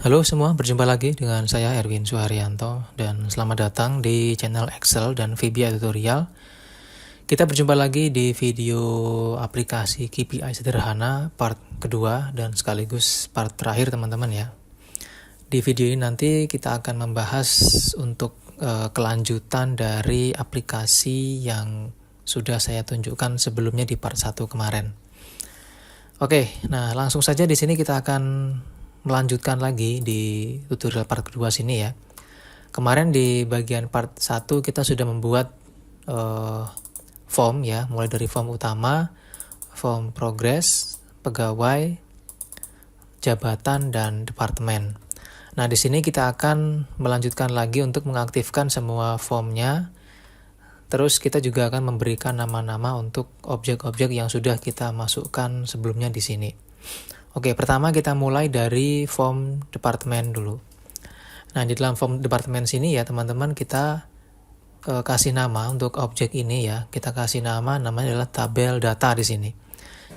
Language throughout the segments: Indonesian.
Halo semua, berjumpa lagi dengan saya Erwin Suharyanto dan selamat datang di channel Excel dan VBA Tutorial. Kita berjumpa lagi di video aplikasi KPI sederhana part kedua dan sekaligus part terakhir teman-teman ya. Di video ini nanti kita akan membahas untuk kelanjutan dari aplikasi yang sudah saya tunjukkan sebelumnya di part 1 kemarin. Oke, nah langsung saja di sini kita akan melanjutkan lagi di tutorial part kedua sini ya. Kemarin di bagian part 1 kita sudah membuat form ya, mulai dari form utama, form progress, pegawai, jabatan, dan departemen. Nah, di sini kita akan melanjutkan lagi untuk mengaktifkan semua formnya. Terus kita juga akan memberikan nama-nama untuk objek-objek yang sudah kita masukkan sebelumnya di sini. Oke, pertama kita mulai dari form departemen dulu. Nah, di dalam form departemen sini ya teman-teman kita kasih nama untuk objek ini ya. Kita kasih namanya adalah tabel data di sini.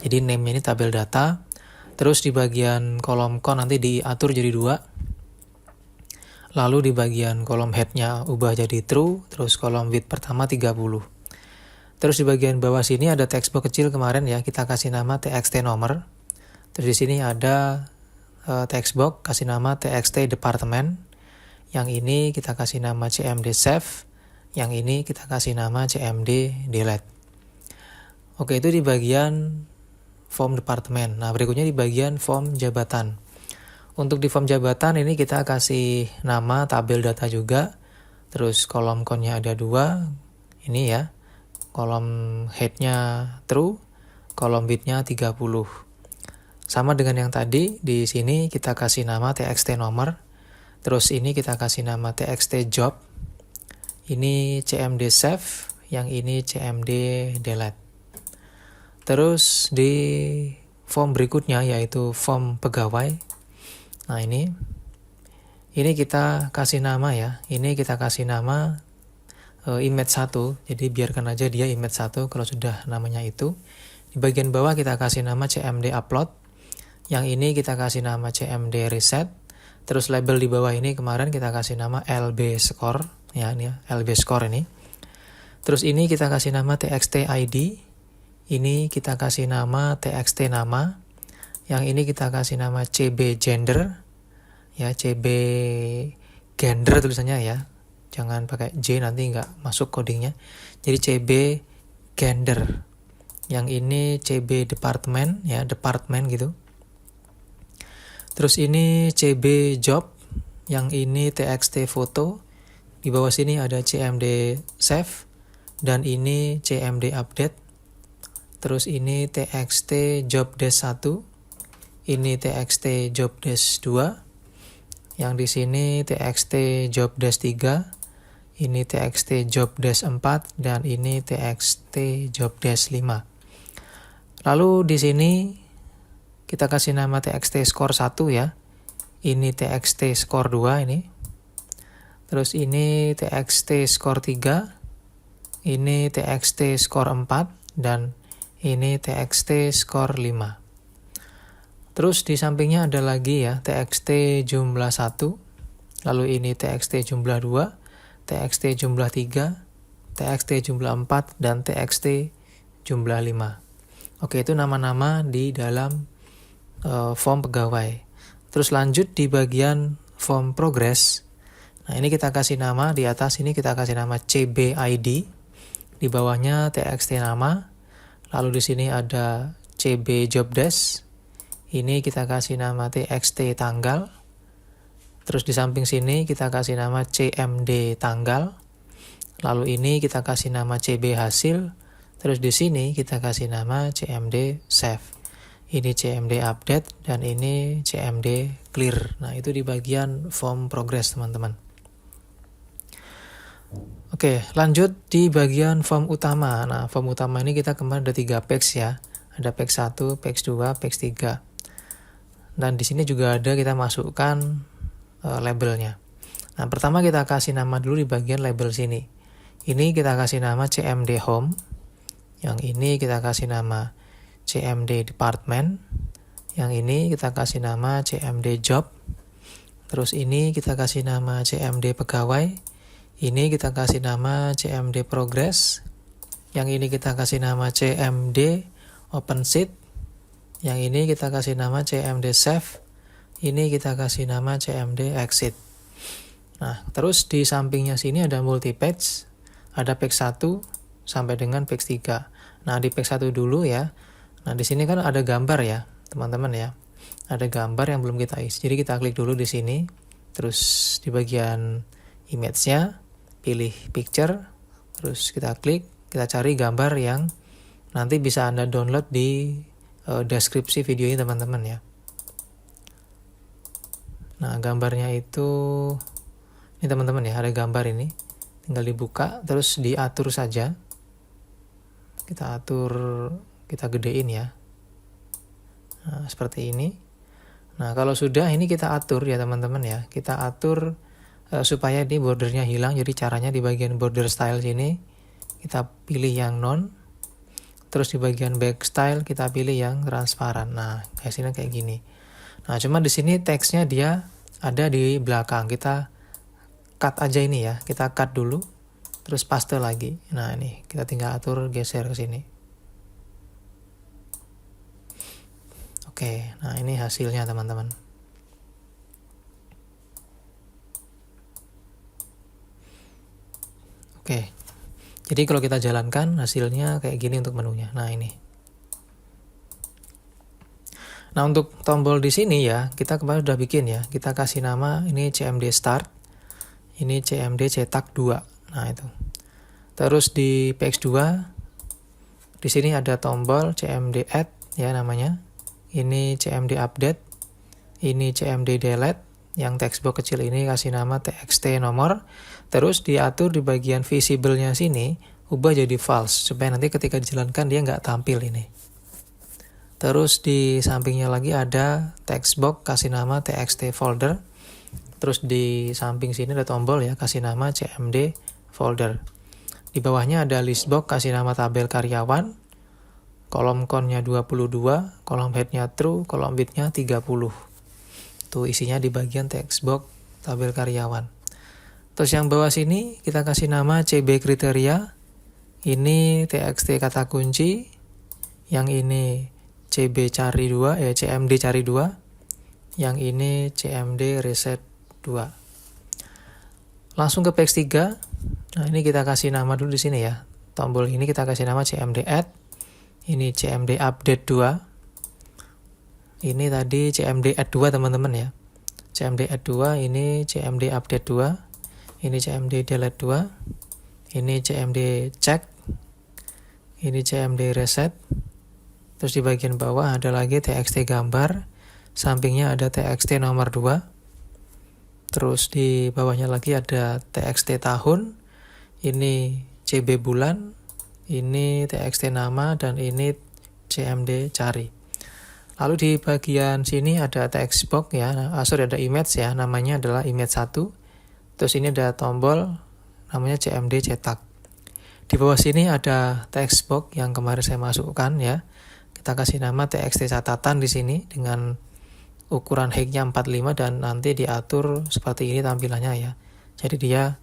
Jadi name-nya ini tabel data. Terus di bagian kolom con nanti diatur jadi 2. Lalu di bagian kolom head-nya ubah jadi true, terus kolom width pertama 30. Terus di bagian bawah sini ada text box kecil kemarin ya, kita kasih nama txt nomor. Terus di sini ada text box kasih nama txt departemen. Yang ini kita kasih nama cmd save, yang ini kita kasih nama cmd delete. Oke, itu di bagian form departemen. Nah, berikutnya di bagian form jabatan. Untuk di form jabatan ini kita kasih nama tabel data juga. Terus kolom con-nya ada 2. Ini ya. Kolom head-nya true, kolom width-nya 30. Sama dengan yang tadi, di sini kita kasih nama txt nomor. Terus ini kita kasih nama txt job. Ini cmd save, yang ini cmd delete. Terus di form berikutnya yaitu form pegawai. Nah, ini kita kasih nama ya. Ini kita kasih nama image 1. Jadi biarkan aja dia image 1 kalau sudah namanya itu. Di bagian bawah kita kasih nama cmd upload. Yang ini kita kasih nama cmd reset. Terus label di bawah ini kemarin kita kasih nama lb score ya, ini ya, lb score ini. Terus ini kita kasih nama txt id. Ini kita kasih nama txt nama. Yang ini kita kasih nama cb gender. Ya, cb gender tulisannya ya. Jangan pakai J, nanti nggak masuk codingnya. Jadi cb gender. Yang ini cb departemen ya, departemen gitu. Terus ini cb job. Yang ini txt foto. Di bawah sini ada cmd save. Dan ini cmd update. Terus ini txt job dash 1. Ini txt job dash 2. Yang di sini txt job dash 3. Ini txt job dash 4 dan ini txt job dash 5. Lalu di sini kita kasih nama txt score 1 ya. Ini txt score 2 ini. Terus ini txt score 3. Ini txt score 4 dan ini txt score 5. Terus di sampingnya ada lagi ya txt jumlah 1. Lalu ini txt jumlah 2, txt jumlah 3, txt jumlah 4 dan txt jumlah 5. Oke, itu nama-nama di dalam form pegawai. Terus lanjut di bagian form progress. Nah, ini kita kasih nama, di atas ini kita kasih nama cbid. Di bawahnya txt nama. Lalu di sini ada cb job dash. Ini kita kasih nama txt tanggal. Terus di samping sini kita kasih nama cmd tanggal. Lalu ini kita kasih nama cb hasil. Terus di sini kita kasih nama cmd save. Ini cmd update dan ini cmd clear. Nah, itu di bagian form progress teman-teman. Oke, lanjut di bagian form utama. Nah, form utama ini kita kemarin ada 3 page ya. Ada page 1, page 2, page 3. Dan di sini juga ada kita masukkan labelnya. Nah, pertama kita kasih nama dulu di bagian label sini. Ini kita kasih nama cmd home. Yang ini kita kasih nama cmd department. Yang ini kita kasih nama cmd job. Terus ini kita kasih nama CMD pegawai. Ini kita kasih nama CMD progress. Yang ini kita kasih nama CMD open sheet. Yang ini kita kasih nama CMD save. Ini kita kasih nama CMD exit. Nah, terus di sampingnya sini ada multi page. Ada page 1 sampai dengan page 3. Nah, di page 1 dulu ya. Nah, di sini kan ada gambar ya, teman-teman ya. Ada gambar yang belum kita isi. Jadi kita klik dulu di sini. Terus di bagian image-nya pilih picture. Terus kita klik, kita cari gambar yang nanti bisa Anda download di deskripsi video ini teman-teman ya. Nah, gambarnya itu ini teman-teman ya, ada gambar ini. Tinggal dibuka, terus diatur saja. Kita atur, kita gedein ya. Nah, seperti ini. Nah, kalau sudah ini kita atur ya teman-teman ya. Kita atur supaya ini bordernya hilang. Jadi caranya di bagian border style sini kita pilih yang non. Terus di bagian back style kita pilih yang transparan. Nah, hasilnya kayak gini. Nah, cuma di sini teksnya dia ada di belakang. Kita cut aja ini ya. Kita cut dulu. Terus paste lagi. Nah, ini kita tinggal atur geser ke sini. Oke, nah ini hasilnya teman-teman. Oke. Jadi kalau kita jalankan hasilnya kayak gini untuk menunya. Nah, ini. Nah, untuk tombol di sini ya, kita kemarin sudah bikin ya. Kita kasih nama ini CMD Start. Ini CMD cetak 2. Nah, itu. Terus di PX2 di sini ada tombol CMD Add ya namanya. Ini CMD Update. Ini CMD Delete. Yang textbox kecil ini kasih nama TXT nomor. Terus diatur di bagian visible-nya sini ubah jadi false supaya nanti ketika dijalankan dia nggak tampil ini. Terus di sampingnya lagi ada textbox kasih nama TXT folder. Terus di samping sini ada tombol ya kasih nama CMD folder. Di bawahnya ada listbox kasih nama tabel karyawan. Kolom count-nya 22, kolom head-nya true, kolom width-nya 30. Tuh isinya di bagian textbox tabel karyawan. Terus yang bawah sini kita kasih nama CB kriteria. Ini TXT kata kunci. Yang ini CB cari 2, CMD cari 2. Yang ini CMD reset 2. Langsung ke page 3. Nah, ini kita kasih nama dulu di sini ya. Tombol ini kita kasih nama CMD add. Ini CMD update 2. Ini tadi CMD add 2 teman-teman ya. CMD add 2, ini CMD update 2. Ini CMD delete 2. Ini CMD check. Ini CMD reset. Terus di bagian bawah ada lagi TXT gambar. Sampingnya ada TXT nomor 2. Terus di bawahnya lagi ada TXT tahun. Ini CB bulan. Ini TXT nama dan ini CMD cari. Lalu di bagian sini ada textbox ya. Ada image ya. Namanya adalah image 1. Terus ini ada tombol namanya CMD cetak. Di bawah sini ada textbox yang kemarin saya masukkan ya. Kita kasih nama TXT catatan di sini dengan ukuran height-nya 45 dan nanti diatur seperti ini tampilannya ya. Jadi dia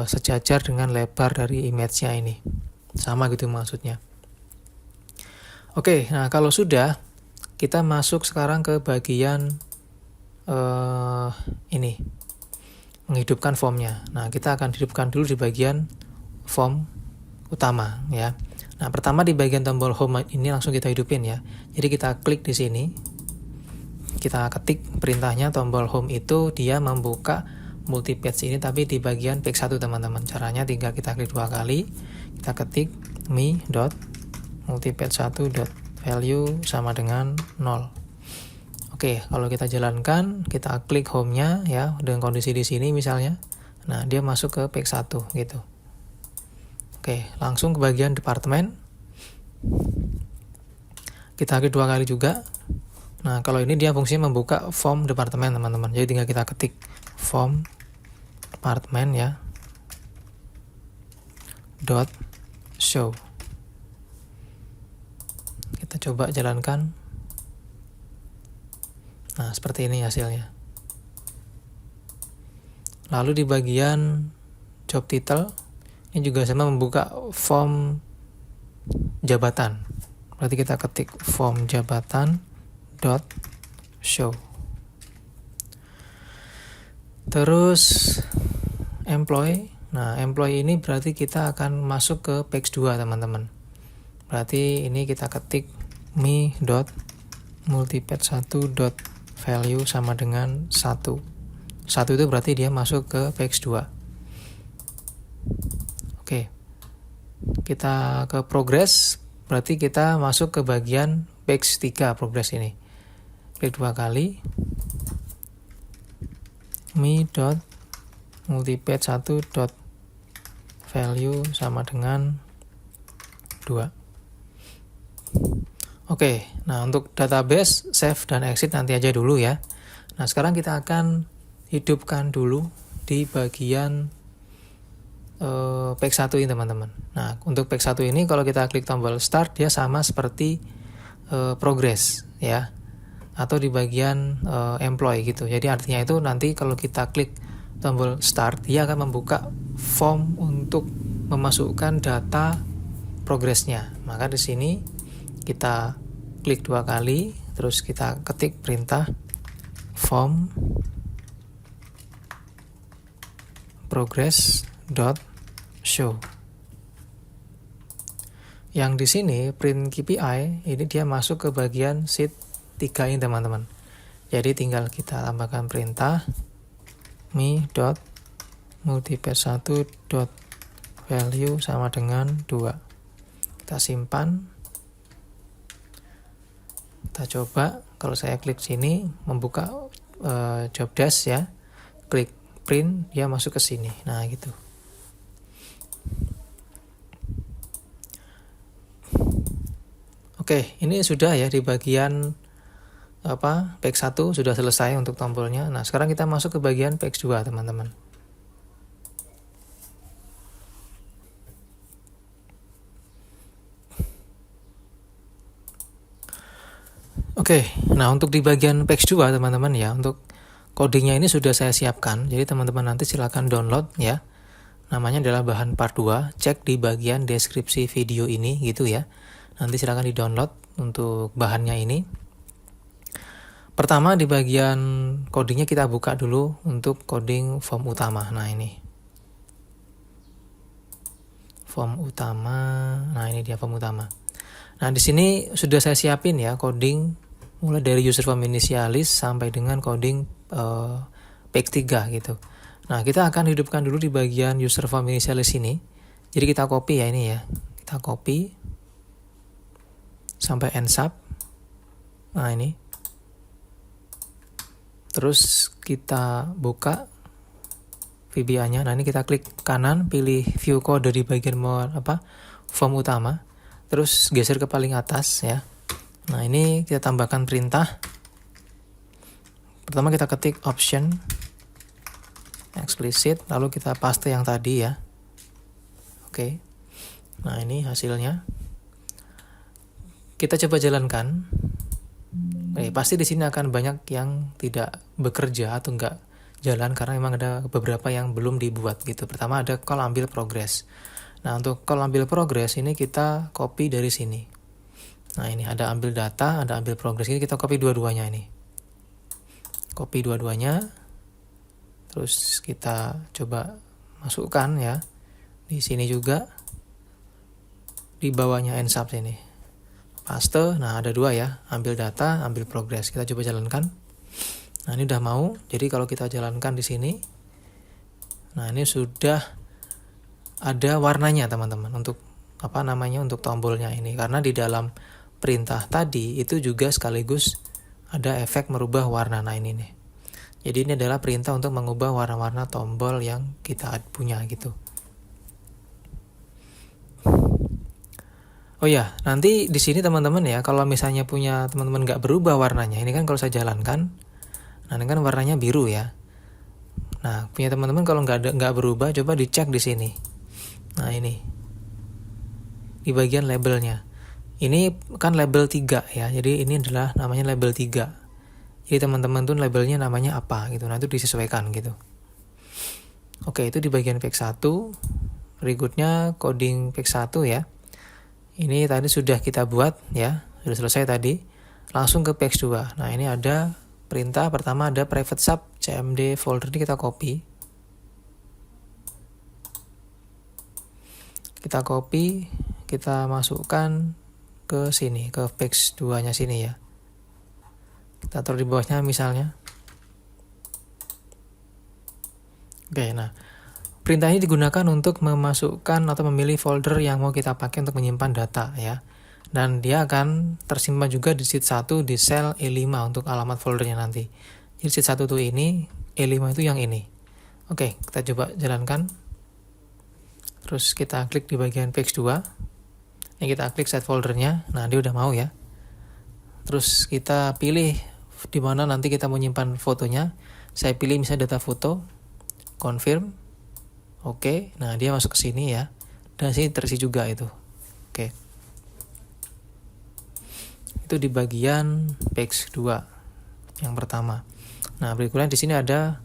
sejajar dengan lebar dari image-nya ini. Sama gitu maksudnya. Oke, nah kalau sudah kita masuk sekarang ke bagian ini. Menghidupkan formnya. Nah, kita akan hidupkan dulu di bagian form utama ya. Nah, pertama di bagian tombol home ini langsung kita hidupin ya. Jadi kita klik di sini. Kita ketik perintahnya tombol home itu dia membuka multi page ini tapi di bagian page 1 teman-teman. Caranya tinggal kita klik 2 kali. Kita ketik mi.multipage1.value sama dengan 0. Oke, kalau kita jalankan, kita klik home-nya ya dengan kondisi di sini misalnya. Nah, dia masuk ke page 1 gitu. Oke, langsung ke bagian departemen. Kita klik 2 kali juga. Nah, kalau ini dia fungsinya membuka form departemen teman-teman. Jadi tinggal kita ketik form departemen ya. .show. Kita coba jalankan. Nah, seperti ini hasilnya. Lalu di bagian job title, ini juga sama membuka form jabatan. Berarti kita ketik form jabatan dot show. Terus employee. Nah, employee ini berarti kita akan masuk ke page 2, teman-teman. Berarti ini kita ketik me.multipage1.value sama dengan 1. 1 itu berarti dia masuk ke page 2. Oke. Kita ke progress, berarti kita masuk ke bagian page 3 progress ini. Klik 2 kali. me.multipage1.value sama dengan 2. Oke, nah untuk database, save dan exit nanti aja dulu ya. Nah sekarang kita akan hidupkan dulu di bagian page 1 ini, teman-teman. Nah untuk page 1 ini kalau kita klik tombol start, dia sama seperti progress ya, atau di bagian employee gitu. Jadi artinya itu nanti kalau kita klik tombol start, dia akan membuka form untuk memasukkan data progresnya. Maka di sini kita klik 2 kali, terus kita ketik perintah form progress.show. Yang di sini print KPI ini dia masuk ke bagian sheet 3 ini, teman-teman. Jadi tinggal kita tambahkan perintah me.multipage1.value sama dengan 2. Kita simpan. Kita coba, kalau saya klik sini membuka job desk ya. Klik print, dia masuk ke sini. Nah, gitu. Oke, ini sudah ya di bagian page 1 sudah selesai untuk tombolnya. Nah, sekarang kita masuk ke bagian page 2, teman-teman. Oke, nah untuk di bagian page 2, teman-teman ya, untuk codingnya ini sudah saya siapkan. Jadi teman-teman nanti silakan download ya. Namanya adalah bahan part 2. Cek di bagian deskripsi video ini gitu ya. Nanti silakan di-download untuk bahannya ini. Pertama di bagian codingnya kita buka dulu untuk coding form utama. Nah ini form utama. Nah ini dia form utama. Nah di sini sudah saya siapin ya coding mulai dari user form initialis sampai dengan coding page 3 gitu. Nah kita akan hidupkan dulu di bagian user form initialis ini. Jadi kita copy ya ini ya. Kita copy sampai end sub. Nah ini. Terus kita buka VBA-nya. Nah ini kita klik kanan, pilih view code di bagian form utama. Terus geser ke paling atas ya. Nah ini kita tambahkan perintah. Pertama kita ketik option explicit, lalu kita paste yang tadi ya. Oke. Nah ini hasilnya. Kita coba jalankan. Pasti di sini akan banyak yang tidak bekerja atau enggak jalan karena memang ada beberapa yang belum dibuat gitu. Pertama ada call ambil progress. Nah untuk call ambil progress ini kita copy dari sini. Nah ini ada ambil data, ada ambil progress. Ini kita copy dua-duanya ini. Copy dua-duanya. Terus kita coba masukkan ya. Di sini juga. Di bawahnya end sub sini. Paste. Nah ada 2 ya. Ambil data, ambil progress. Kita coba jalankan. Nah ini udah mau. Jadi kalau kita jalankan di sini. Nah ini sudah ada warnanya teman-teman untuk untuk tombolnya ini, karena di dalam perintah tadi itu juga sekaligus ada efek merubah warna. Nah ini nih. Jadi ini adalah perintah untuk mengubah warna-warna tombol yang kita punya gitu. Oh ya, nanti di sini teman-teman ya, kalau misalnya punya teman-teman nggak berubah warnanya, ini kan kalau saya jalankan, nah ini kan warnanya biru ya. Nah punya teman-teman kalau nggak berubah, coba dicek di sini. Nah ini di bagian labelnya. Ini kan label 3 ya. Jadi ini adalah namanya label 3. Jadi teman-teman tuh labelnya namanya apa gitu. Nah itu disesuaikan gitu. Oke, itu di bagian page 1. Berikutnya coding page 1 ya. Ini tadi sudah kita buat ya, sudah selesai tadi. Langsung ke page 2. Nah, ini ada perintah pertama, ada private sub cmd folder, ini kita copy. Kita masukkan ke sini, ke page 2-nya sini ya. Kita taruh di bawahnya misalnya. Oke, nah perintah ini digunakan untuk memasukkan atau memilih folder yang mau kita pakai untuk menyimpan data ya. Dan dia akan tersimpan juga di sheet 1 di sel E5 untuk alamat foldernya nanti. Jadi sheet 1 itu ini, E5 itu yang ini. Oke, kita coba jalankan. Terus kita klik di bagian page 2. Ini kita klik set foldernya. Nah, dia udah mau ya. Terus kita pilih di mana nanti kita mau menyimpan fotonya. Saya pilih misalnya data foto. Confirm. Oke, nah dia masuk ke sini ya. Dan sini terisi juga itu. Oke. Itu di bagian page 2 yang pertama. Nah, berikutnya di sini ada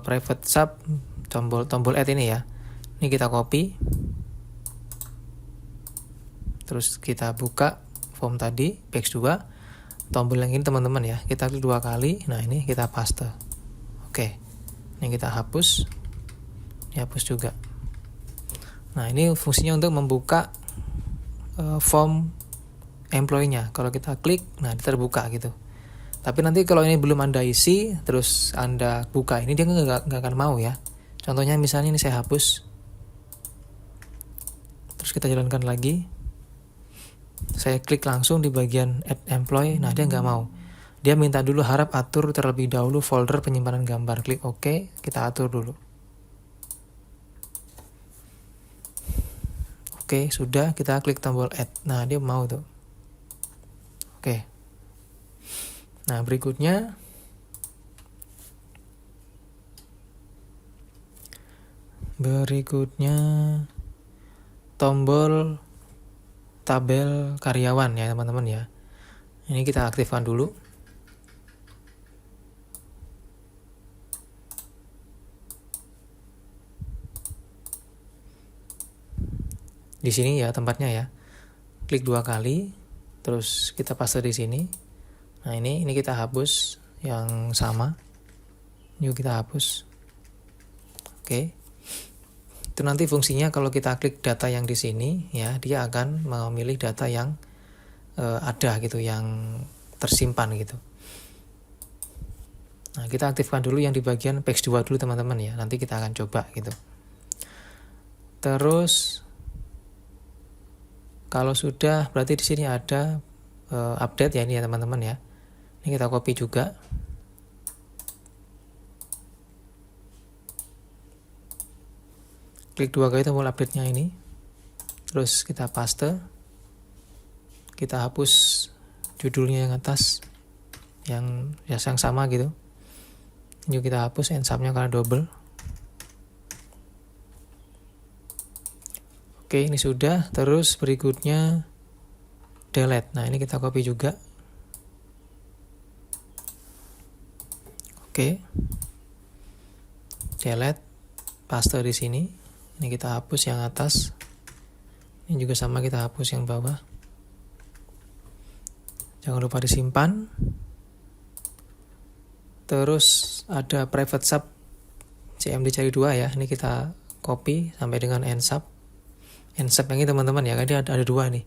private sub tombol add ini ya. Ini kita copy. Terus kita buka form tadi page 2. Tombol yang ini teman-teman ya. Kita klik 2 kali. Nah, ini kita paste. Oke. Ini kita hapus. Dihapus juga. Nah, ini fungsinya untuk membuka form employee-nya. Kalau kita klik, nah dia terbuka gitu. Tapi nanti kalau ini belum Anda isi, terus Anda buka ini, dia nggak akan mau ya. Contohnya misalnya ini saya hapus. Terus kita jalankan lagi. Saya klik langsung di bagian add employee, nah dia nggak mau. Dia minta dulu harap atur terlebih dahulu folder penyimpanan gambar. Klik OK, kita atur dulu. Oke, sudah, kita klik tombol add. Nah, dia mau tuh. Oke. Nah, berikutnya tombol tabel karyawan ya, teman-teman ya. Ini kita aktifkan dulu. Di sini ya tempatnya ya. Klik 2 kali, terus kita paste di sini. Nah, ini kita hapus yang sama. Yuk kita hapus. Oke. Itu nanti fungsinya kalau kita klik data yang di sini ya, dia akan memilih data yang ada gitu, yang tersimpan gitu. Nah, kita aktifkan dulu yang di bagian page 2 dulu teman-teman ya. Nanti kita akan coba gitu. Terus kalau sudah, berarti di sini ada update ya ini ya teman-teman ya. Ini kita copy juga. Klik 2 kali tombol update-nya ini. Terus kita paste. Kita hapus judulnya yang atas. Yang sama gitu. Ini kita hapus end-sub-nya karena double. Oke, ini sudah. Terus berikutnya delete. Nah, ini kita copy juga. Oke. Delete, paste di sini. Ini kita hapus yang atas. Ini juga sama, kita hapus yang bawah. Jangan lupa disimpan. Terus ada private sub cmd cari 2 ya. Ini kita copy sampai dengan end sub. End sub yang ini teman-teman ya, kan dia ada 2 nih.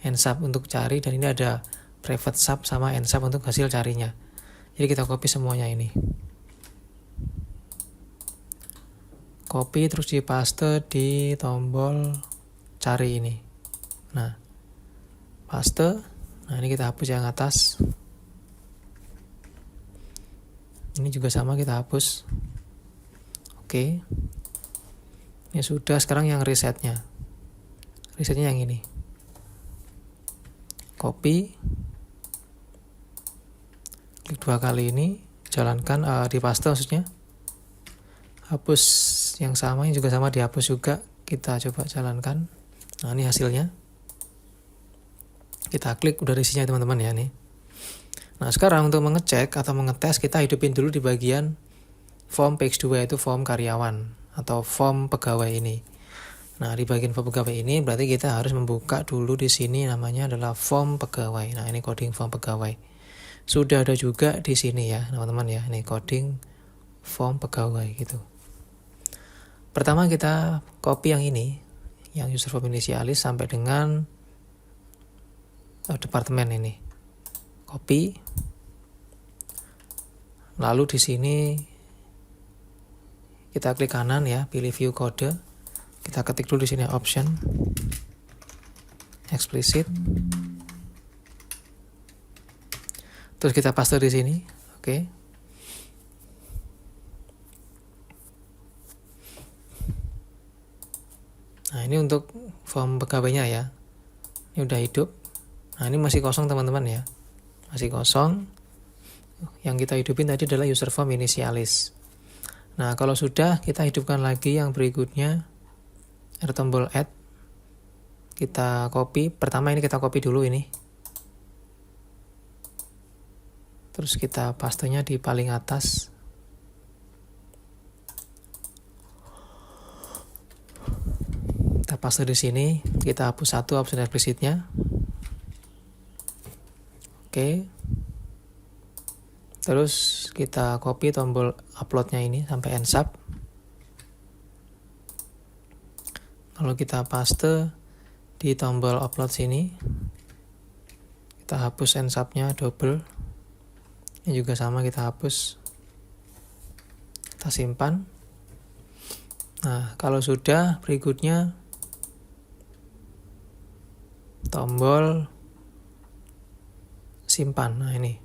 End sub untuk cari, dan ini ada private sub sama end sub untuk hasil carinya. Jadi kita copy semuanya ini. Copy terus dipaste di tombol cari ini. Nah, paste. Nah, ini kita hapus yang atas. Ini juga sama, kita hapus. Oke. Ini sudah, sekarang yang resetnya. Resetnya yang ini. Copy. Klik 2 kali ini, jalankan, dipaste maksudnya. Hapus yang sama, ini juga sama, dihapus juga. Kita coba jalankan. Nah, ini hasilnya. Kita klik, udah isinya teman-teman ya nih. Nah, sekarang untuk mengecek atau mengetes, kita hidupin dulu di bagian form page 2 itu form karyawan atau form pegawai ini. Nah, di bagian form pegawai ini berarti kita harus membuka dulu di sini namanya adalah form pegawai. Nah, ini coding form pegawai. Sudah ada juga di sini ya, teman-teman ya. Ini coding form pegawai gitu. Pertama kita copy yang ini, yang user form initialis sampai dengan departemen ini. Copy. Lalu di sini kita klik kanan ya, pilih view kode. Kita ketik dulu di sini option explicit. Terus kita paste di sini. Oke. Nah, ini untuk form pegawainya ya. Ini udah hidup. Nah, ini masih kosong teman-teman ya. Masih kosong. Yang kita hidupin tadi adalah user form initialis. Nah, kalau sudah, kita hidupkan lagi yang berikutnya. Ada tombol add. Kita copy. Pertama ini kita copy dulu ini. Terus kita pastenya di paling atas. Kita paste di sini. Kita hapus satu option explicitnya. Oke. Terus kita copy tombol uploadnya ini sampai end sub. Lalu kita paste di tombol upload sini. Kita hapus end sub-nya double. Ini juga sama kita hapus. Kita simpan. Nah, kalau sudah berikutnya tombol simpan. Nah, ini.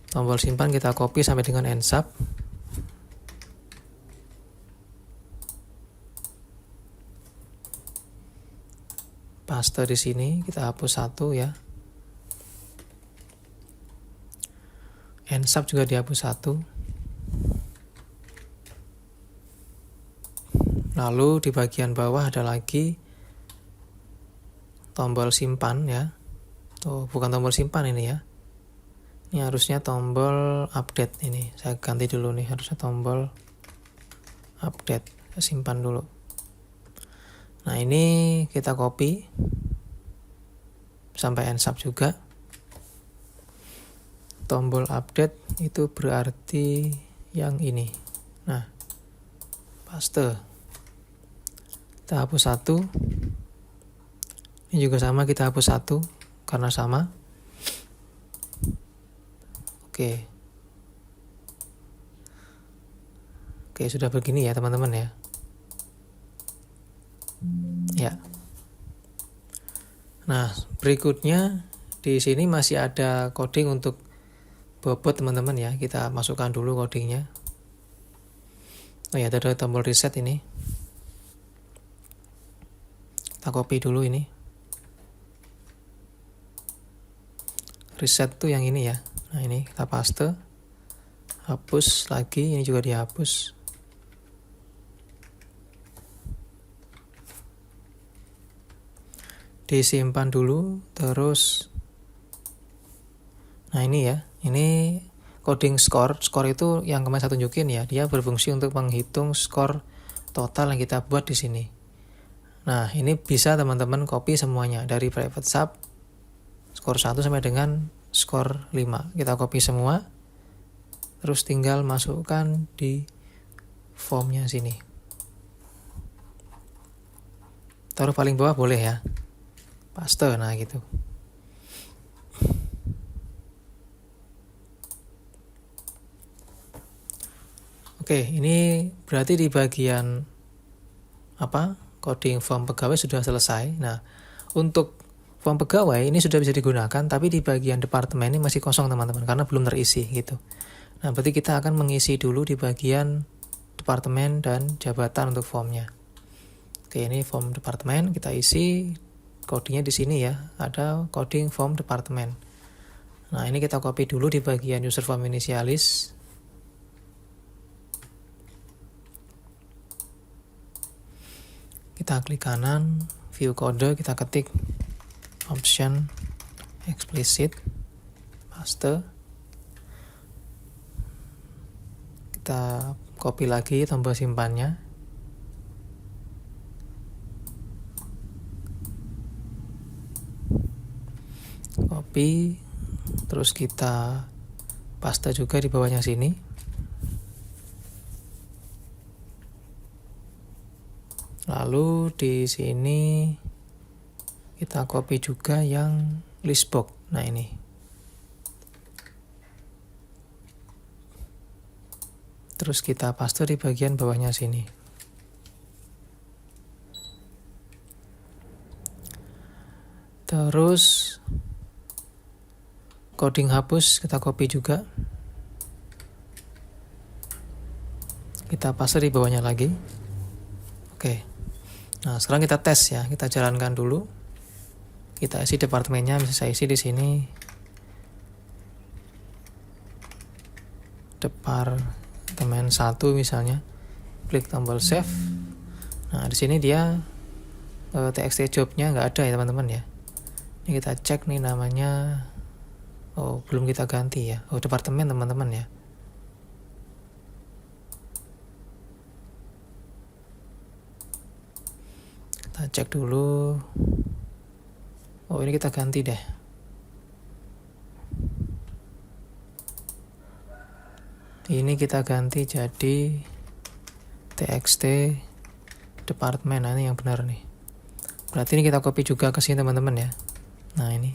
Tombol simpan kita copy sampai dengan end sub. Paste di sini, kita hapus satu ya. End sub juga dihapus satu. Lalu di bagian bawah ada lagi tombol simpan ya. Tuh, bukan tombol simpan ini ya. Ini harusnya tombol update ini. Saya ganti dulu nih, harusnya tombol update. Saya simpan dulu. Nah, ini kita copy sampai end sub juga. Tombol update itu berarti yang ini. Nah, paste. Kita hapus satu. Ini juga sama, kita hapus satu karena sama. Oke. Oke, sudah begini ya teman-teman ya. Ya. Nah, berikutnya di sini masih ada coding untuk bobot teman-teman ya. Kita masukkan dulu codingnya. Oh ya, ada tombol reset ini. Kita copy dulu ini. Reset tuh yang ini ya. Nah, ini kita paste. Hapus lagi, ini juga dihapus. Disimpan dulu, terus nah ini ya, ini coding score itu yang kemarin saya tunjukin ya, dia berfungsi untuk menghitung skor total yang kita buat di sini. Nah, ini bisa teman-teman copy semuanya dari private sub skor 1 sampai dengan skor 5. Kita copy semua, terus tinggal masukkan di formnya sini. Taruh paling bawah boleh ya. Paste, nah gitu. Oke, ini berarti di bagian coding form pegawai sudah selesai. Nah, untuk form pegawai ini sudah bisa digunakan, tapi di bagian departemen ini masih kosong teman-teman, karena belum terisi gitu. Nah, berarti kita akan mengisi dulu di bagian departemen dan jabatan untuk formnya. Oke, ini form departemen, kita isi. Codingnya di sini ya, ada coding form departemen. Nah, ini kita copy dulu di bagian user form initialis. Kita klik kanan, view kode, kita ketik option explicit. paste. Kita copy lagi tombol simpannya. Copy, terus kita paste juga di bawahnya sini. Lalu di sini kita copy juga yang list box. Nah, ini. Terus kita paste di bagian bawahnya sini. Terus coding hapus kita copy juga. Kita paste di bawahnya lagi. Oke. Nah, sekarang kita tes ya. Kita jalankan dulu. Kita isi departemennya, bisa saya isi di sini. Departemen 1 misalnya. Klik tombol save. Nah, di sini dia txt jobnya nggak ada ya teman-teman ya. Ini kita cek nih namanya. Oh, belum kita ganti ya. Oh, departemen teman-teman ya. Kita cek dulu. Oh, ini kita ganti deh. Ini kita ganti jadi txt departemen. Nah, ini yang benar nih. Berarti ini kita copy juga ke sini teman-teman ya. Nah, ini.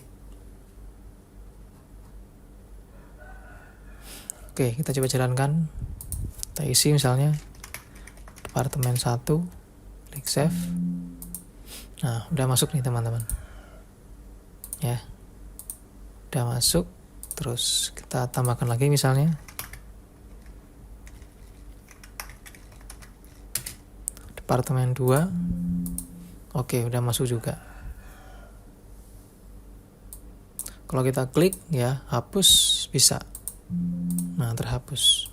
Oke, kita coba jalankan. Kita isi misalnya departemen 1, klik save. Nah, udah masuk nih teman-teman. Ya. Udah masuk. Terus kita tambahkan lagi misalnya departemen 2. Oke, udah masuk juga. Kalau kita klik ya, hapus bisa. Nah, terhapus.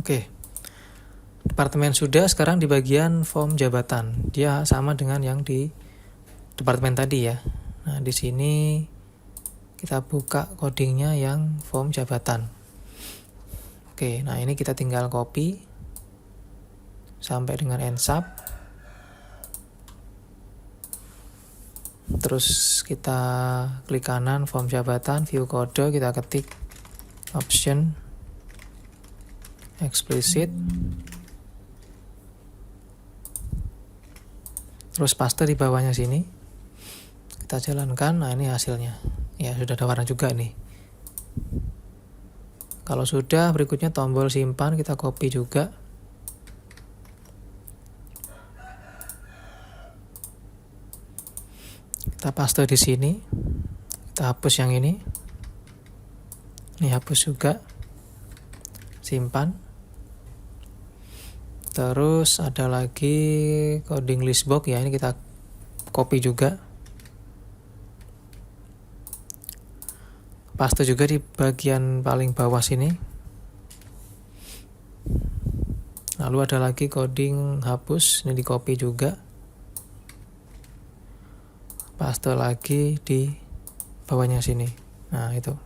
Oke. Departemen sudah, sekarang di bagian form jabatan. Dia sama dengan yang di departemen tadi ya. Nah, di sini kita buka codingnya yang form jabatan. Oke, nah ini kita tinggal copy sampai dengan ensub. Terus kita klik kanan form jabatan, view kode, kita ketik option explicit. Terus paste di bawahnya sini. Kita jalankan. Nah, ini hasilnya. Ya, sudah ada warna juga nih. Kalau sudah, berikutnya tombol simpan kita copy juga. Kita paste di sini. Kita hapus yang ini. Ini hapus juga. Simpan. Terus ada lagi coding list box ya, ini kita copy juga. Paste juga di bagian paling bawah sini. Lalu ada lagi coding hapus, ini di copy juga. Paste lagi di bawahnya sini. Nah, itu.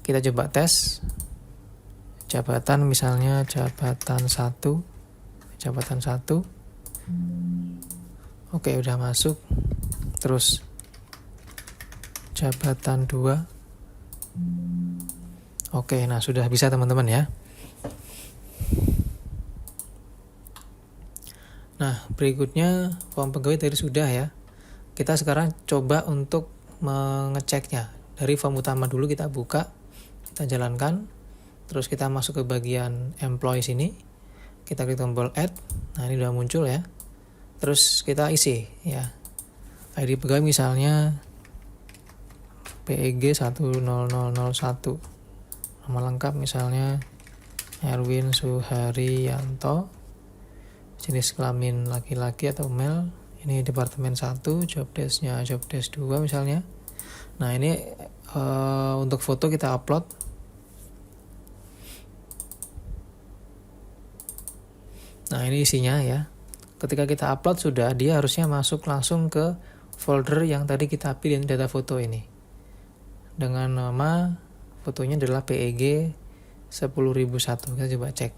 Kita coba tes. Jabatan misalnya jabatan 1. Jabatan 1. Oke, udah masuk. Terus jabatan 2. Oke, nah sudah bisa teman-teman ya. Nah, berikutnya form pegawai tadi sudah ya. Kita sekarang coba untuk mengeceknya. Dari form utama dulu kita buka, kita jalankan. Terus kita masuk ke bagian employee sini. Kita klik tombol add. Nah, ini udah muncul ya. Terus kita isi ya. ID pegawai misalnya PEG 10001. Nama lengkap misalnya Erwin Suharyanto. Jenis kelamin laki-laki atau male Ini departemen 1, job desk-nya job desk 2 misalnya. Nah, ini untuk foto kita upload. Nah, ini isinya ya. Ketika kita upload sudah, dia harusnya masuk langsung ke folder yang tadi kita pilih data foto ini. Dengan nama fotonya adalah PEG 10001. Kita coba cek.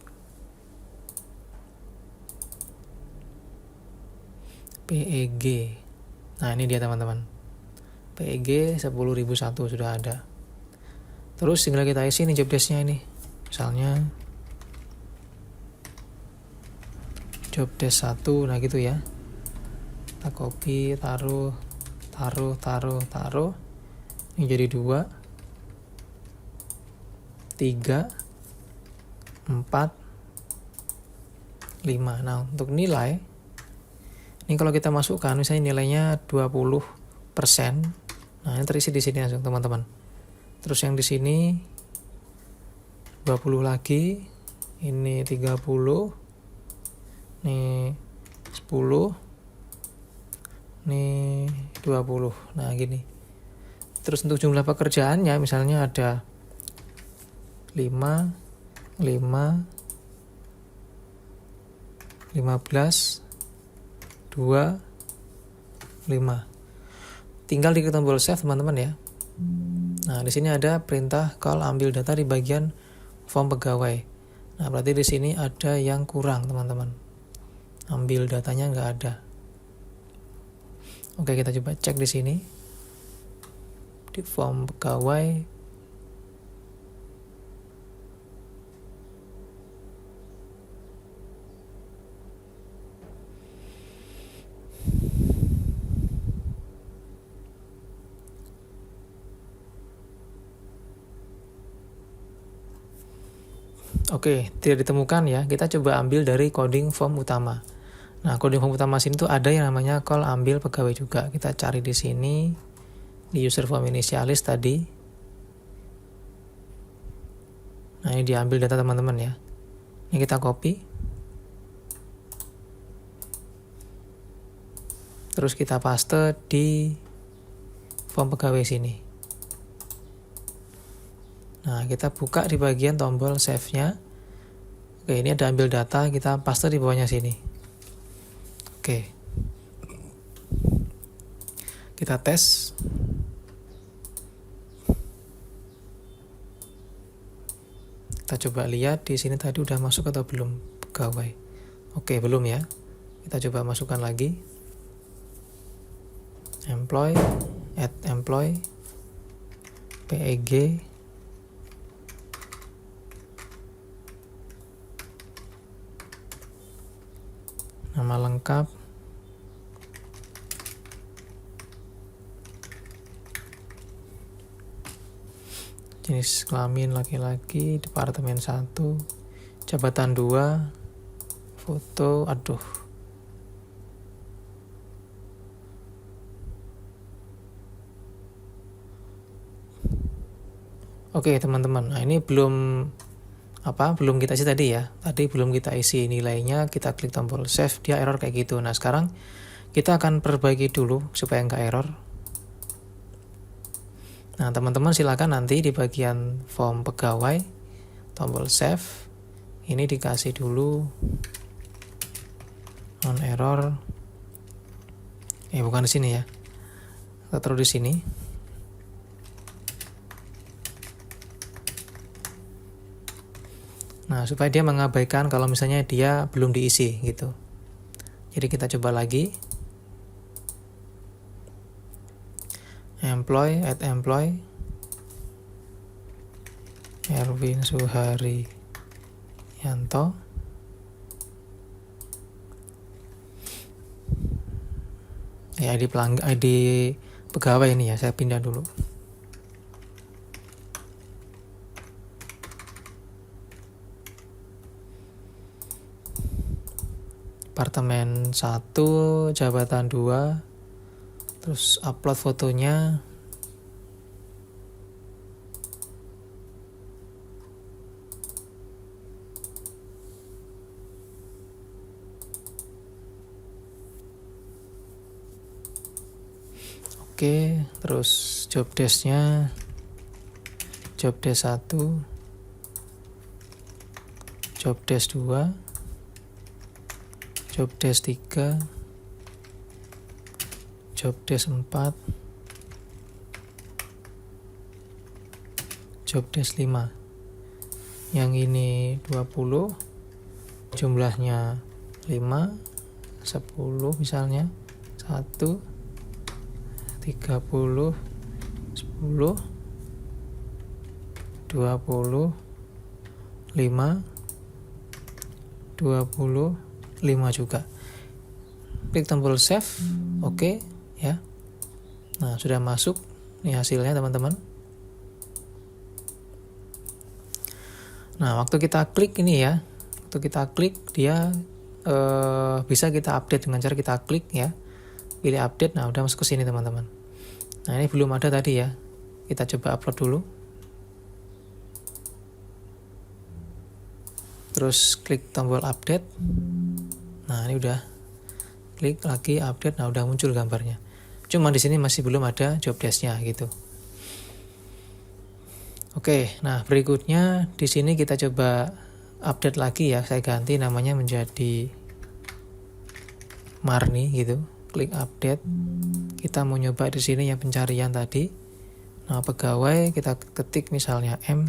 PEG. Nah, ini dia teman-teman. PEG 10001 sudah ada. Terus tinggal kita isi nih job desk-nya ini. Misalnya job desk 1, nah gitu ya. Kita copy, taruh. Ini jadi 2, 3, 4, 5. Nah, untuk nilai, ini kalau kita masukkan, misalnya nilainya 20%. Nah, ini terisi di sini langsung teman-teman. Terus yang di sini 20 lagi, ini 30, ini 10, ini 20. Nah, gini. Terus untuk jumlah pekerjaannya misalnya ada 5, 15, 2, 5. Tinggal diklik tombol save teman-teman ya. Nah, di sini ada perintah call ambil data di bagian form pegawai. Nah, berarti di sini ada yang kurang teman-teman. Ambil datanya nggak ada. Oke, kita coba cek di sini. Di form pegawai. Oke, tidak ditemukan ya. Kita coba ambil dari coding form utama. Nah, coding form utama sini tuh ada yang namanya call ambil pegawai juga. Kita cari di sini di user form initialis tadi. Nah, ini diambil data teman-teman ya. Ini kita copy. Terus kita paste di form pegawai sini. Nah, kita buka di bagian tombol save-nya. Oke, ini ada ambil data, kita paste di bawahnya sini. Oke. Kita tes. Kita coba lihat di sini tadi udah masuk atau belum pegawai. Oke, belum ya. Kita coba masukkan lagi. Employee, add employee, PEG, nama lengkap, jenis kelamin laki-laki, departemen 1, jabatan 2, foto, Oke teman-teman, nah ini belum kita isi tadi ya. Tadi belum kita isi nilainya, kita klik tombol save, dia error kayak gitu. Nah sekarang kita akan perbaiki dulu supaya nggak error. Nah teman-teman silakan nanti di bagian form pegawai, tombol save, ini dikasih dulu non error. Bukan di sini ya. Kita taruh di sini. Nah, supaya dia mengabaikan kalau misalnya dia belum diisi gitu. Jadi kita coba lagi. Employee, add employee. Erwin Suhari Yanto. Ya, ID pegawai ini ya, saya pindah dulu. Departemen 1, jabatan 2, terus upload fotonya. Oke, terus job desk-nya, job desk 1, job desk 2, job desk 3, job desk 4, job desk 5. Yang ini 20, jumlahnya 5, 10 misalnya, 1, 30, 10, 20, 5, 20, 5 juga. Klik tombol save, oke, ya. Nah, sudah masuk. Ini hasilnya teman-teman. Nah, waktu kita klik ini ya, waktu kita klik dia bisa kita update dengan cara kita klik ya, pilih update. Nah, udah masuk ke sini teman-teman. Nah, ini belum ada tadi ya, kita coba upload dulu. Terus klik tombol update. Nah, ini udah, klik lagi update. Nah, udah muncul gambarnya. Cuma di sini masih belum ada job desk-nya gitu. Oke, nah berikutnya di sini kita coba update lagi ya. Saya ganti namanya menjadi Marni gitu. Klik update. Kita mau nyoba di sini yang pencarian tadi. Nah, pegawai kita ketik misalnya M,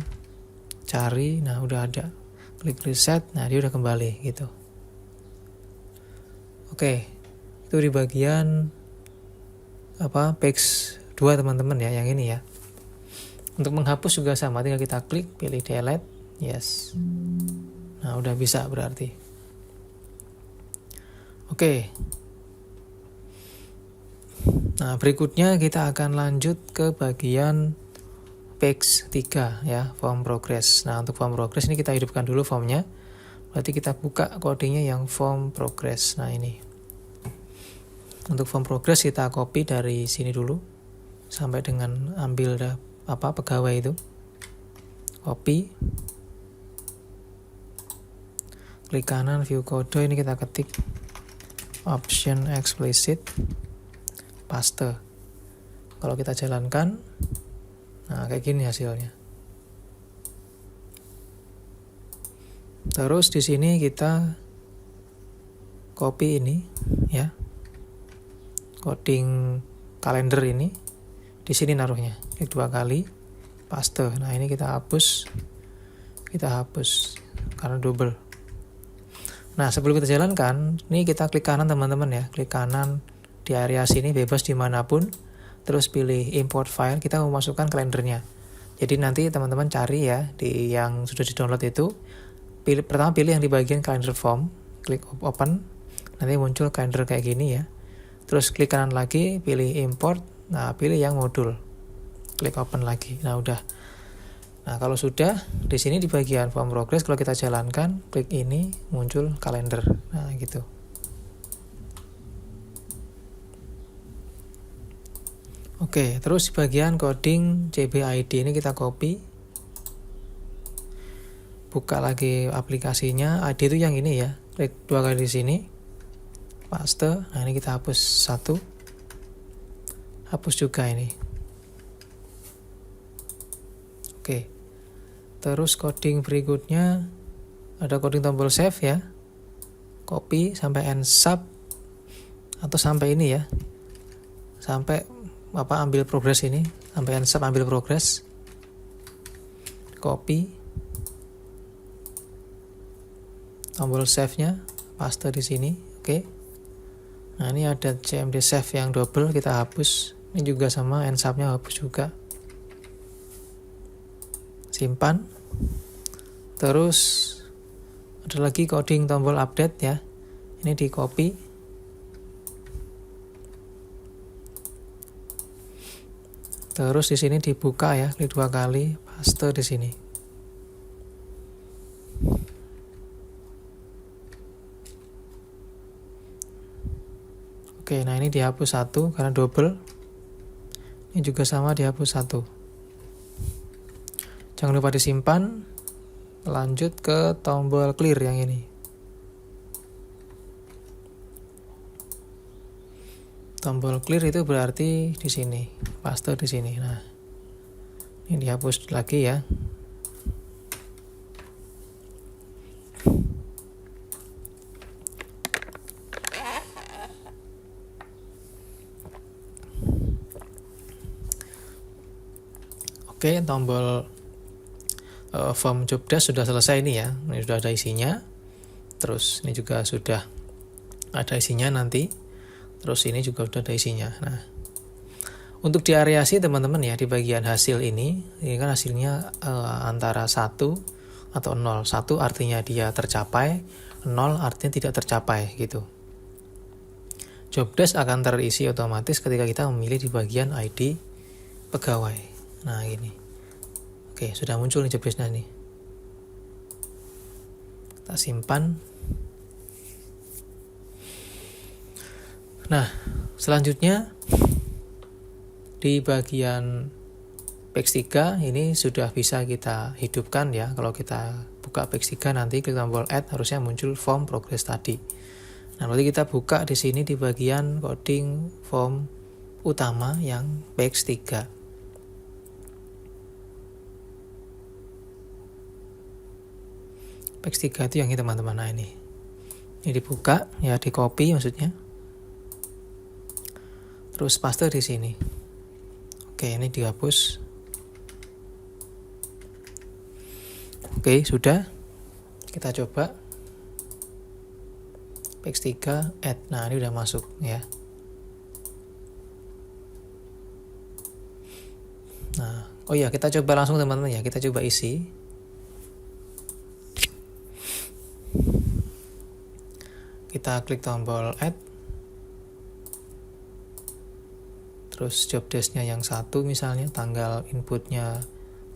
cari. Nah, udah ada. Klik reset. Nah, dia udah kembali gitu. Oke, itu di bagian page 2 teman-teman ya, yang ini ya. Untuk menghapus juga sama, tinggal kita klik, pilih delete, yes. Nah, udah bisa berarti. Oke. Nah, berikutnya kita akan lanjut ke bagian page 3 ya, form progress. Nah, untuk form progress ini kita hidupkan dulu formnya. Berarti kita buka codingnya yang form progress. Nah, ini. Untuk form progress kita copy dari sini dulu sampai dengan ambil pegawai itu. Copy. Klik kanan view kode, ini kita ketik option explicit, paste. Kalau kita jalankan, nah kayak gini hasilnya. Terus di sini kita copy ini ya, coding kalender ini di sini naruhnya. Klik 2 kali, paste. Nah, ini kita hapus karena double. Nah, sebelum kita jalankan, ini kita klik kanan teman-teman ya, klik kanan di area sini, bebas dimanapun. Terus pilih import file, kita mau masukkan kalendernya. Jadi nanti teman-teman cari ya di yang sudah di-download itu. Pertama pilih yang di bagian calendar form, klik open. Nanti muncul kalender kayak gini ya. Terus klik kanan lagi, pilih import. Nah, pilih yang modul. Klik open lagi. Nah, udah. Nah, kalau sudah, di sini di bagian form progress, kalau kita jalankan, klik ini, muncul kalender. Nah, gitu. Oke, terus di bagian coding CBID ini kita copy. Buka lagi aplikasinya, ID itu yang ini ya. Klik 2 kali di sini. Paste. Nah, ini kita hapus 1. Hapus juga ini. Oke. Terus coding berikutnya ada coding tombol save ya. Copy sampai end sub atau sampai ini ya. Sampai ambil progress ini, sampai end sub ambil progress. Copy. Tombol save-nya paste di sini. Oke. Nah, ini ada CMD save yang double, kita hapus. Ini juga sama, end sub-nya hapus juga. Simpan. Terus ada lagi coding tombol update ya. Ini di copy. Terus di sini dibuka ya, klik 2 kali, paste di sini. Oke, nah ini dihapus 1 karena double. Ini juga sama, dihapus 1. Jangan lupa disimpan. Lanjut ke tombol clear yang ini. Tombol clear itu berarti di sini, paste di sini. Nah, ini dihapus lagi ya. Oke, tombol form job desk sudah selesai ini ya. Ini sudah ada isinya. Terus ini juga sudah ada isinya nanti. Terus ini juga sudah ada isinya. Nah, untuk diareasi teman-teman ya, di bagian hasil ini kan hasilnya antara 1 atau 0. 1 artinya dia tercapai, 0 artinya tidak tercapai gitu. Job desk akan terisi otomatis ketika kita memilih di bagian ID pegawai. Nah, gini. Oke, sudah muncul nih job desk-nya nih. Kita simpan. Nah, selanjutnya di bagian PX3 ini sudah bisa kita hidupkan ya. Kalau kita buka PX3 nanti klik tombol add harusnya muncul form progress tadi. Nah, berarti kita buka di sini di bagian coding form utama yang PX3. PX3 itu yang ini teman-teman. Nah, ini dibuka ya, di copy maksudnya. Terus paste di sini. Oke, ini dihapus. Oke, sudah. Kita coba PX3 add. Nah, ini udah masuk ya. Nah, oh ya, kita coba langsung teman-teman ya. Kita coba isi. Kita klik tombol add. Terus job desk-nya yang 1 misalnya, tanggal inputnya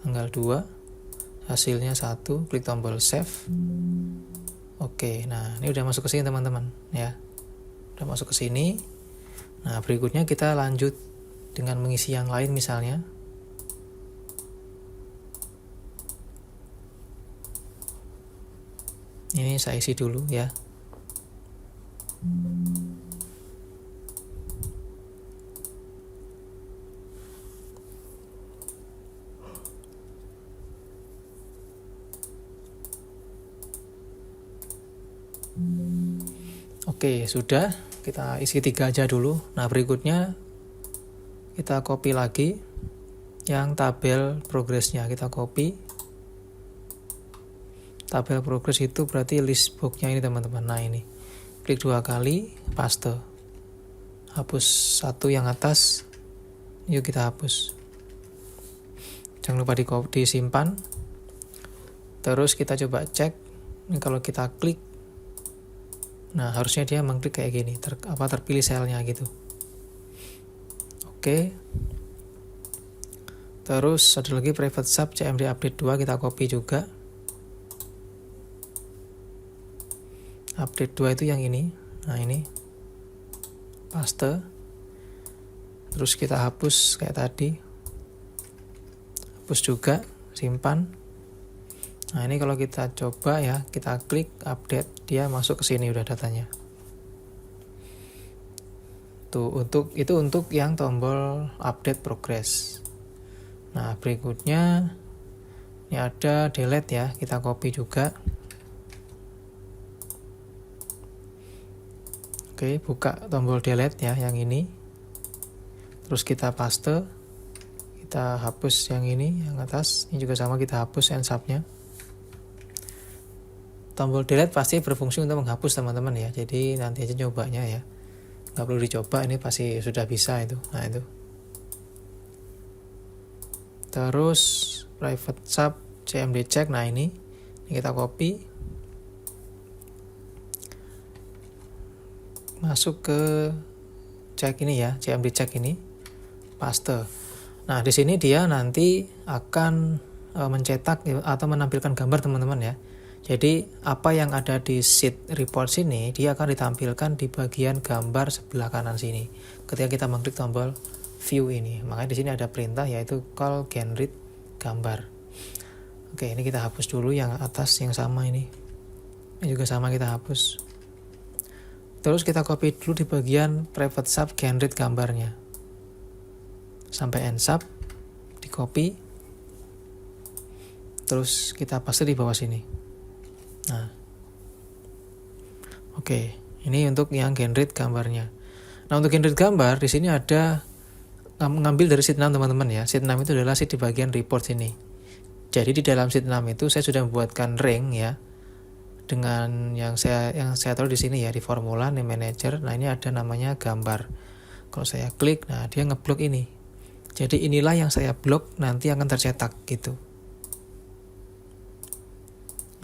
tanggal 2, hasilnya 1, klik tombol save. Oke, nah ini udah masuk ke sini teman-teman ya. Udah masuk ke sini. Nah, berikutnya kita lanjut dengan mengisi yang lain misalnya. Ini saya isi dulu ya. Oke, sudah. Kita isi 3 aja dulu. Nah, berikutnya kita copy lagi yang tabel progresnya. Kita copy. Tabel progress itu berarti list box-nya ini teman-teman. Nah, ini. Klik 2 kali, paste. Hapus 1 yang atas. Yuk kita hapus. Jangan lupa disimpan. Terus kita coba cek. Ini kalau kita klik, nah harusnya dia mengklik kayak gini, terpilih selnya gitu. Oke. Terus ada lagi private sub CMD update 2, kita copy juga. Update 2 itu yang ini. Nah, ini paste. Terus kita hapus kayak tadi. Hapus juga, simpan. Nah, ini kalau kita coba ya, kita klik update, dia masuk ke sini udah datanya. Tuh, untuk yang tombol update progress. Nah, berikutnya ini ada delete ya, kita copy juga. Oke, buka tombol delete ya, yang ini. Terus kita paste. Kita hapus yang ini, yang atas. Ini juga sama, kita hapus end sub-nya. Tombol delete pasti berfungsi untuk menghapus teman-teman ya. Jadi nanti aja nyobanya ya. Nggak perlu dicoba, ini pasti sudah bisa itu. Nah, itu. Terus private sub CMD check. Nah, ini kita copy. Masuk ke cek ini ya, CMD check ini. Paste. Nah, di sini dia nanti akan mencetak atau menampilkan gambar teman-teman ya. Jadi apa yang ada di sheet report sini, dia akan ditampilkan di bagian gambar sebelah kanan sini. Ketika kita mengklik tombol view ini, makanya di sini ada perintah yaitu call generate gambar. Oke, ini kita hapus dulu yang atas yang sama ini. Ini juga sama, kita hapus. Terus kita copy dulu di bagian private sub generate gambarnya. Sampai end sub, di copy. Terus kita paste di bawah sini. Nah. Oke, ini untuk yang generate gambarnya. Nah, untuk generate gambar di sini ada mengambil dari sheet 6 teman-teman ya. Sheet 6 itu adalah sheet di bagian report sini. Jadi di dalam sheet 6 itu saya sudah membuatkan ring ya. Dengan yang saya taruh di sini ya, di formula name manager. Nah, ini ada namanya gambar. Kalau saya klik, nah dia ngeblok ini. Jadi inilah yang saya blok nanti akan tercetak gitu.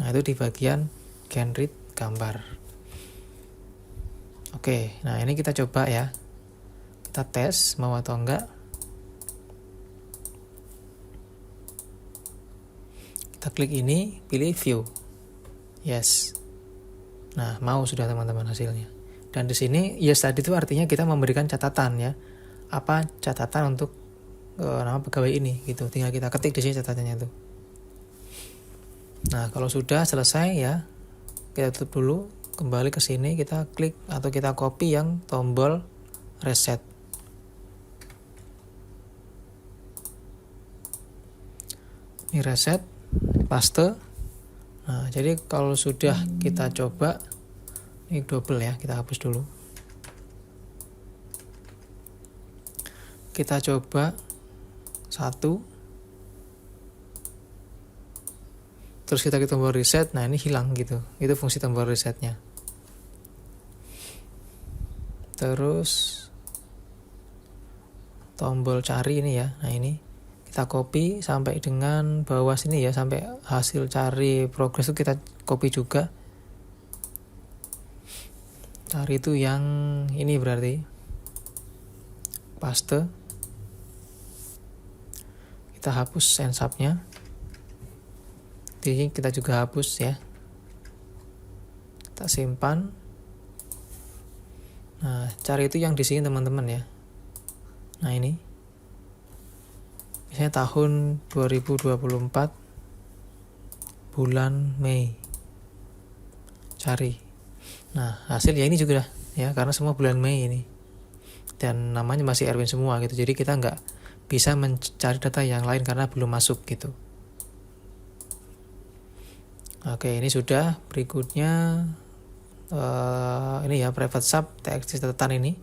Nah, itu di bagian generate gambar. Oke, nah ini kita coba ya. Kita tes mau atau enggak. Kita klik ini, pilih view. Yes. Nah, mau sudah teman-teman hasilnya. Dan di sini yes tadi itu artinya kita memberikan catatan ya. Apa catatan untuk nama pegawai ini gitu. Tinggal kita ketik di sini catatannya itu. Nah, kalau sudah selesai ya, kita tutup dulu. Kembali ke sini, kita klik atau kita copy yang tombol reset. Ini reset, paste. Nah, jadi kalau sudah kita coba, ini double ya, kita hapus dulu. Kita coba 1. Terus kita klik tombol reset, nah ini hilang gitu. Itu fungsi tombol resetnya. Terus tombol cari ini ya, nah ini kita copy sampai dengan bawah sini ya, sampai hasil cari progress itu kita copy juga. Cari itu yang ini berarti paste. Kita hapus end sub-nya. Jadi kita juga hapus ya. Kita simpan. Nah, cari itu yang di sini teman-teman ya. Nah, ini. Misalnya tahun 2024 bulan Mei. Cari. Nah, hasil ya ini juga ya, karena semua bulan Mei ini. Dan namanya masih Erwin semua gitu. Jadi kita nggak bisa mencari data yang lain karena belum masuk gitu. Oke, ini sudah. Berikutnya ini ya private sub txt catatan ini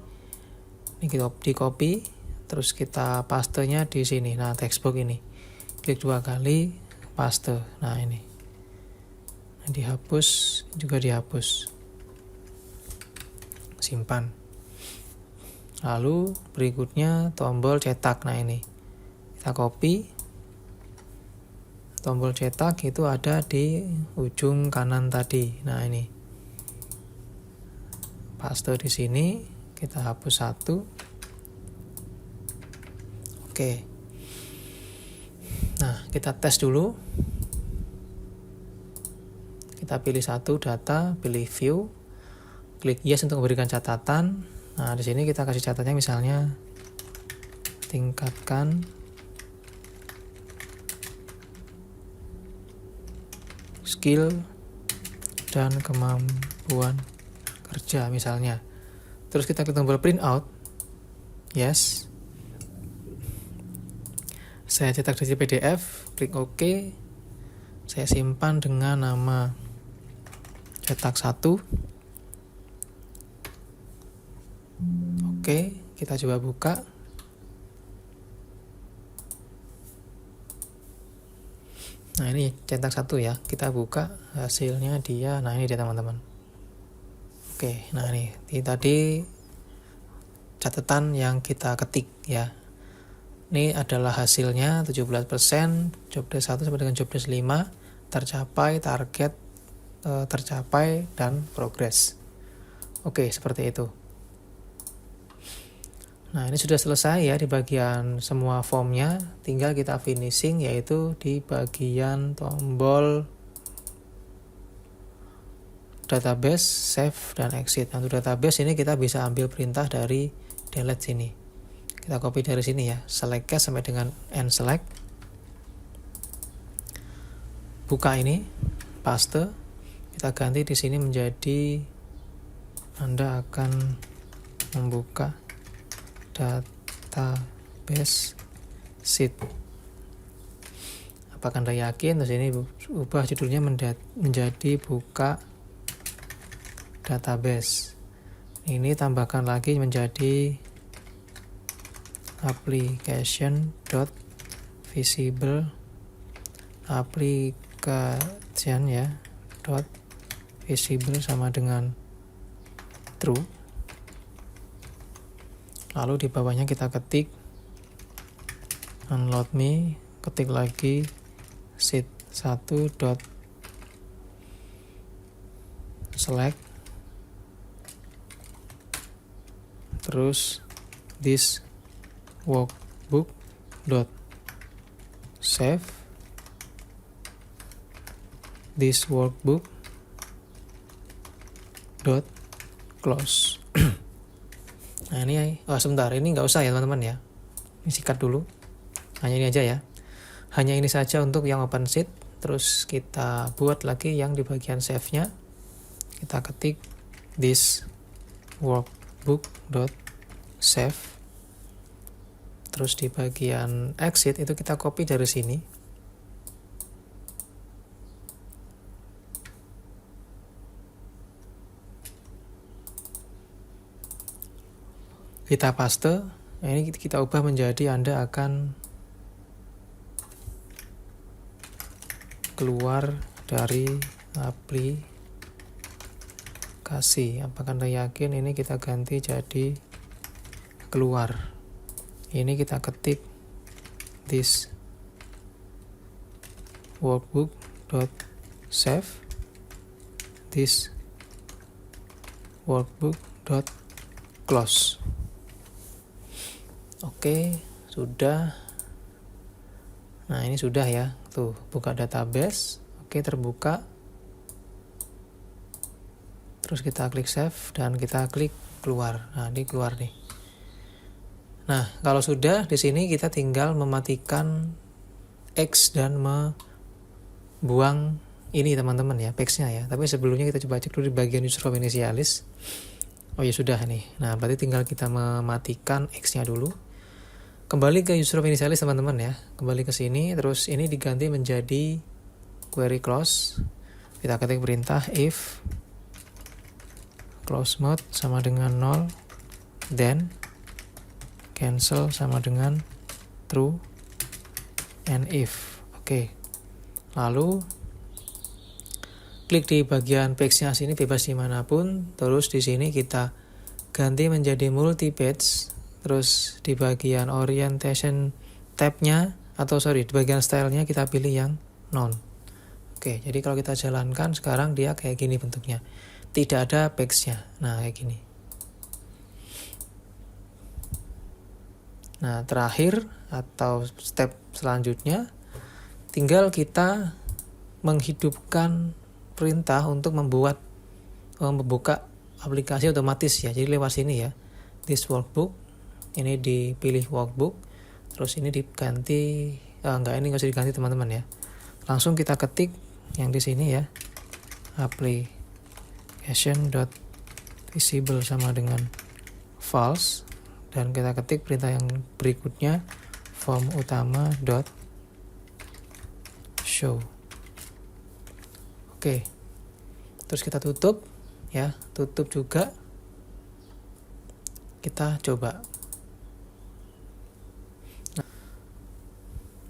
kita di copy, terus kita pastenya di sini. Nah, textbox ini klik 2 kali, paste. Nah, ini dihapus, juga dihapus, simpan. Lalu berikutnya tombol cetak. Nah, ini kita copy. Tombol cetak itu ada di ujung kanan tadi. Nah, ini paste di sini. Kita hapus 1. Oke. Nah, kita tes dulu. Kita pilih 1 data, pilih view, klik yes untuk memberikan catatan. Nah, di sini kita kasih catatannya misalnya tingkatkan skill dan kemampuan kerja misalnya. Terus kita klik tombol print out. Yes. Saya cetak di PDF, klik OK. Saya simpan dengan nama cetak 1. Oke, kita coba buka. Nah, ini cetak 1 ya. Kita buka hasilnya dia. Nah, ini dia teman-teman. Oke, nah ini tadi catatan yang kita ketik ya. Ini adalah hasilnya 17%, jobdesk 1 sampai dengan jobdesk 5 tercapai, target tercapai, dan progres. Oke, seperti itu. Nah, ini sudah selesai ya di bagian semua formnya. Tinggal kita finishing yaitu di bagian tombol database, save, dan exit. Nah, untuk database ini kita bisa ambil perintah dari delete sini. Kita copy dari sini ya, select case sampai dengan end select. Buka ini, paste. Kita ganti di sini menjadi Anda akan membuka database sheet. Apakah Anda yakin? Terus ini ubah judulnya menjadi buka database. Ini tambahkan lagi menjadi application.visible application ya .visible sama dengan true. Lalu di bawahnya kita ketik unload me, ketik lagi sheet 1 dot select, terus this workbook dot save, this workbook dot close. Nah ini, sebentar, ini nggak usah ya teman-teman ya, ini sikat dulu, hanya ini aja ya, hanya ini saja untuk yang open sheet. Terus kita buat lagi yang di bagian save-nya, kita ketik this workbook dot save, terus di bagian exit itu kita copy dari sini, kita paste. Ini kita ubah menjadi Anda akan keluar dari aplikasi. Apakah Anda yakin? Ini kita ganti jadi keluar. Ini kita ketik this workbook dot save, this workbook dot close. Oke, sudah. Nah ini sudah ya, tuh buka database. Oke, terbuka. Terus kita klik save dan kita klik keluar. Nah ini keluar nih. Nah kalau sudah, di sini kita tinggal mematikan X dan membuang ini teman-teman ya, page-nya ya. Tapi sebelumnya kita coba cek dulu di bagian user form initialis. Oh ya sudah nih. Nah berarti tinggal kita mematikan X-nya dulu. Kembali ke user form initialis teman-teman ya. Kembali ke sini, terus ini diganti menjadi query close. Kita ketik perintah if close mode sama dengan 0, then cancel sama dengan true, and if. Oke. Lalu klik di bagian page-nya sini, bebas dimanapun. Terus di sini kita ganti menjadi multi page. Terus di bagian orientation tab-nya, di bagian style-nya kita pilih yang none. Oke, jadi kalau kita jalankan sekarang dia kayak gini bentuknya. Tidak ada page-nya. Nah, kayak gini. Nah, terakhir atau step selanjutnya, tinggal kita menghidupkan perintah untuk membuka aplikasi otomatis ya. Jadi lewat sini ya. This workbook. Ini dipilih workbook, terus ini diganti, ini nggak usah diganti teman-teman ya. Langsung kita ketik yang di sini ya, application.visible sama dengan false, dan kita ketik perintah yang berikutnya, form utama.show. Oke, terus kita tutup ya, tutup juga. Kita coba.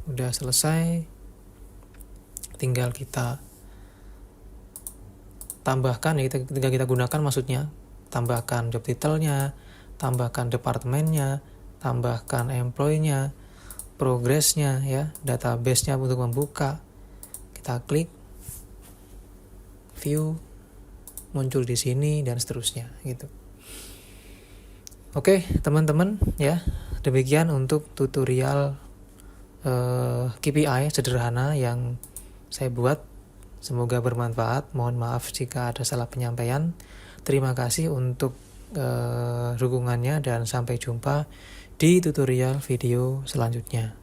Udah selesai, tinggal kita tambahkan ya, tinggal kita gunakan maksudnya, tambahkan job title-nya, tambahkan departemennya, tambahkan employee-nya, progress-nya ya, database-nya untuk membuka. Kita klik view, muncul di sini dan seterusnya gitu. Oke, teman-teman ya, demikian untuk tutorial KPI sederhana yang saya buat. Semoga bermanfaat. Mohon maaf jika ada salah penyampaian. Terima kasih untuk dukungannya dan sampai jumpa di tutorial video selanjutnya.